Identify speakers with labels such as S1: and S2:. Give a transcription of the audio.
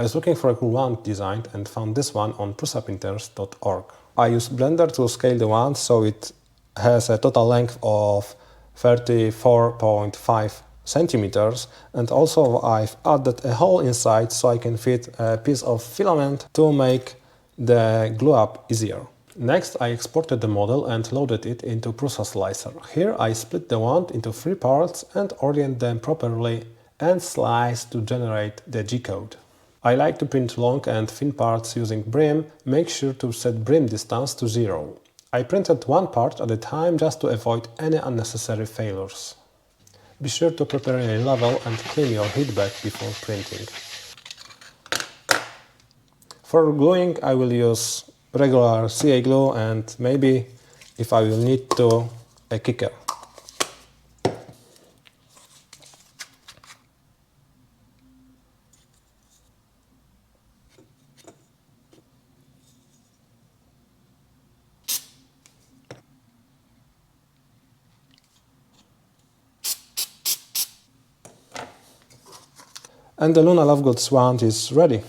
S1: I was looking for a cool wand design and found this one on prusaprinters.org. I used Blender to scale the wand so it has a total length of 34.5 centimeters, and also I've added a hole inside so I can fit a piece of filament to make the glue up easier. Next, I exported the model and loaded it into Prusa Slicer. Here I split the wand into 3 parts and orient them properly and slice to generate the G-code. I like to print long and thin parts using brim. Make sure to set brim distance to 0. I printed one part at a time just to avoid any unnecessary failures. Be sure to prepare a level and clean your heat bed before printing. For gluing I will use regular CA glue and maybe, if I will need to, a kicker. And the Lovegood wand is ready.